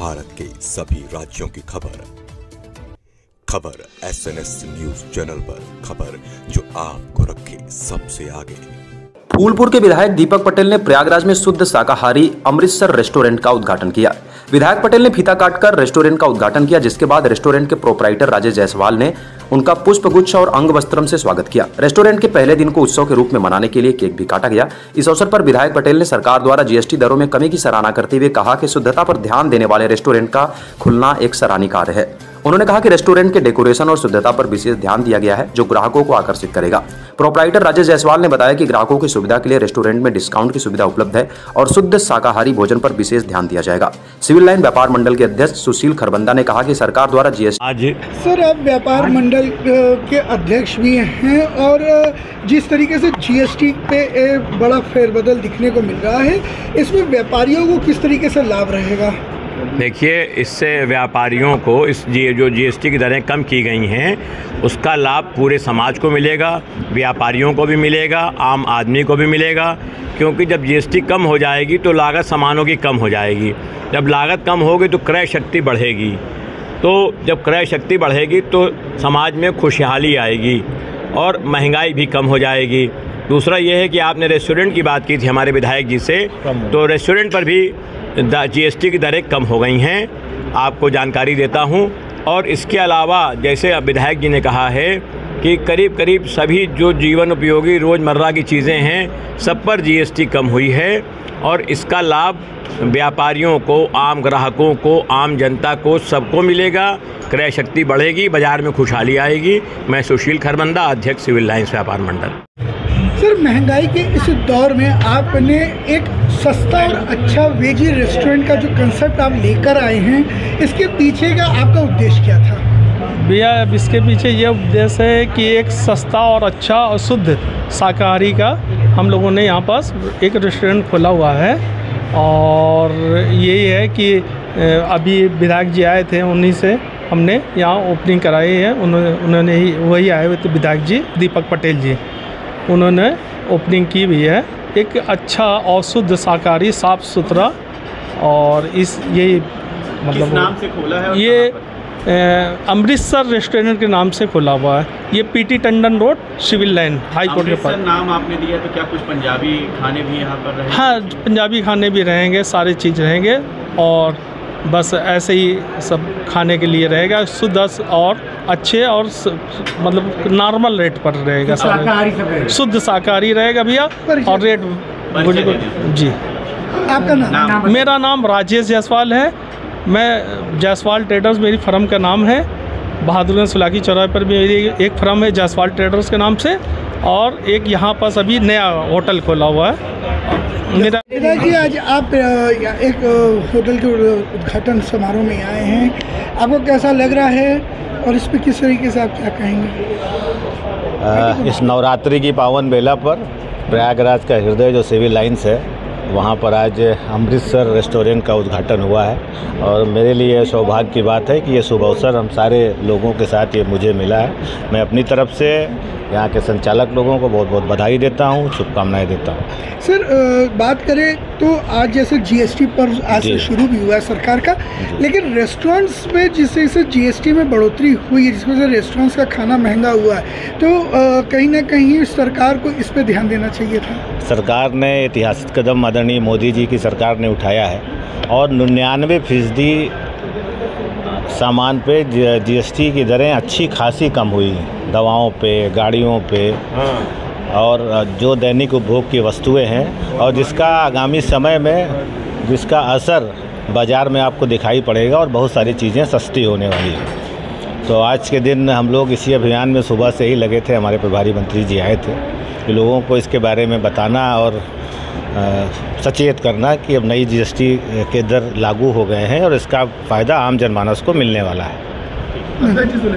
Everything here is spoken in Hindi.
भारत के सभी राज्यों की खबर SNS न्यूज चैनल पर, खबर जो आपको रखे सबसे आगे। फूलपुर के विधायक दीपक पटेल ने प्रयागराज में शुद्ध शाकाहारी अमृतसर रेस्टोरेंट का उद्घाटन किया। विधायक पटेल ने फीता काटकर रेस्टोरेंट का उद्घाटन किया, जिसके बाद रेस्टोरेंट के प्रोपराइटर राजेश जायसवाल ने उनका पुष्पगुच्छ और अंग वस्त्रम से स्वागत किया। रेस्टोरेंट के पहले दिन को उत्सव के रूप में मनाने के लिए केक भी काटा गया। इस अवसर पर विधायक पटेल ने सरकार द्वारा GST दरों में कमी की सराहना करते हुए कहा कि शुद्धता पर ध्यान देने वाले रेस्टोरेंट का खुलना एक सराहनीय कार्य है। उन्होंने कहा कि रेस्टोरेंट के डेकोरेशन और शुद्धता पर विशेष ध्यान दिया गया है, जो ग्राहकों को आकर्षित करेगा। प्रोपराइटर राजेश जायसवाल ने बताया कि ग्राहकों की सुविधा के लिए रेस्टोरेंट में डिस्काउंट की सुविधा उपलब्ध है और शुद्ध शाकाहारी भोजन पर विशेष ध्यान दिया जाएगा। सिविल लाइन व्यापार मंडल के अध्यक्ष सुशील खरबंदा ने कहा कि सरकार द्वारा GST आज सर आप व्यापार मंडल के अध्यक्ष भी हैं और जिस तरीके से GST पे बड़ा फेरबदल दिखने को मिल रहा है, इसमें व्यापारियों को किस तरीके से लाभ रहेगा? देखिए, इससे व्यापारियों को जो GST की दरें कम की गई हैं उसका लाभ पूरे समाज को मिलेगा, व्यापारियों को भी मिलेगा, आम आदमी को भी मिलेगा। क्योंकि जब GST कम हो जाएगी तो लागत सामानों की कम हो जाएगी। जब लागत कम होगी तो क्रय शक्ति बढ़ेगी। तो जब क्रय शक्ति बढ़ेगी तो समाज में खुशहाली आएगी और महंगाई भी कम हो जाएगी। दूसरा ये है कि आपने रेस्टोरेंट की बात की थी हमारे विधायक जी से, तो रेस्टोरेंट पर भी GST की दरें कम हो गई हैं, आपको जानकारी देता हूं। और इसके अलावा जैसे अब विधायक जी ने कहा है कि करीब करीब सभी जो जीवन उपयोगी रोज़मर्रा की चीज़ें हैं सब पर GST कम हुई है और इसका लाभ व्यापारियों को, आम ग्राहकों को, आम जनता को, सबको मिलेगा। क्रय शक्ति बढ़ेगी, बाज़ार में खुशहाली आएगी। मैं सुशील खरबंदा, अध्यक्ष सिविल लाइन्स व्यापार मंडल। सर, महंगाई के इस दौर में आपने एक सस्ता और अच्छा वेजी रेस्टोरेंट का जो कंसेप्ट आप लेकर आए हैं, इसके पीछे का आपका उद्देश्य क्या था? भैया, इसके पीछे ये उद्देश्य है कि एक सस्ता और अच्छा और शुद्ध शाकाहारी का हम लोगों ने यहाँ पास एक रेस्टोरेंट खोला हुआ है। और यही है कि अभी विधायक जी आए थे, उन्हीं से हमने यहाँ ओपनिंग कराई है। उन्होंने ही वही आए हुए थे विधायक जी दीपक पटेल जी, उन्होंने ओपनिंग की भी है। एक अच्छा और शुद्ध शाकाहारी, साफ़ सुथरा, और यही मतलब किस नाम से खोला है? ये अमृतसर रेस्टोरेंट के नाम से खुला हुआ है। ये PT Tandon road, civil line, high court के पास। नाम आपने दिया तो क्या कुछ पंजाबी खाने भी यहाँ पर रहेंगे? हाँ, पंजाबी खाने भी रहेंगे, सारी चीज़ रहेंगे और बस ऐसे ही सब खाने के लिए रहेगा। शुद्ध और अच्छे और मतलब नॉर्मल रेट पर रहेगा, शुद्ध शाकाहारी रहेगा भैया। और रेट जी। आपका नाम? मेरा नाम राजेश जायसवाल है। मैं जायसवाल ट्रेडर्स मेरी फर्म का नाम है। बहादुरगंज सुलाकी चौराहे पर भी मेरी एक फर्म है जायसवाल ट्रेडर्स के नाम से, और एक यहाँ पास अभी नया होटल खोला हुआ है मेरा। जी, आज आप एक होटल के उद्घाटन समारोह में आए हैं, आपको कैसा लग रहा है और इस पर किस तरीके से आप क्या कहेंगे? इस नवरात्रि की पावन बेला पर प्रयागराज का हृदय जो सिविल लाइन्स है, वहाँ पर आज अमृतसर रेस्टोरेंट का उद्घाटन हुआ है। और मेरे लिए सौभाग्य की बात है कि ये शुभ अवसर हम सारे लोगों के साथ ये मुझे मिला है। मैं अपनी तरफ से यहाँ के संचालक लोगों को बहुत बहुत बधाई देता हूँ, शुभकामनाएं देता हूँ। सर, बात करें तो आज जैसे GST पर आज से शुरू भी हुआ है सरकार का, लेकिन रेस्टोरेंट्स में जिस तरह से GST में बढ़ोतरी हुई है, जिसकी वजह से रेस्टोरेंट्स का खाना महंगा हुआ है, तो कहीं ना कहीं सरकार को इस पर ध्यान देना चाहिए था। सरकार ने ऐतिहासिक कदम आदरणीय मोदी जी की सरकार ने उठाया है और 99% सामान पे GST की दरें अच्छी खासी कम हुई, दवाओं पे, गाड़ियों पे और जो दैनिक उपभोग की वस्तुएं हैं, और जिसका आगामी समय में जिसका असर बाज़ार में आपको दिखाई पड़ेगा और बहुत सारी चीज़ें सस्ती होने वाली हैं। तो आज के दिन हम लोग इसी अभियान में सुबह से ही लगे थे, हमारे प्रभारी मंत्री जी आए थे कि लोगों को इसके बारे में बताना और सचेत करना कि अब नई GST के दर लागू हो गए हैं और इसका फ़ायदा आम जनमानस को मिलने वाला है।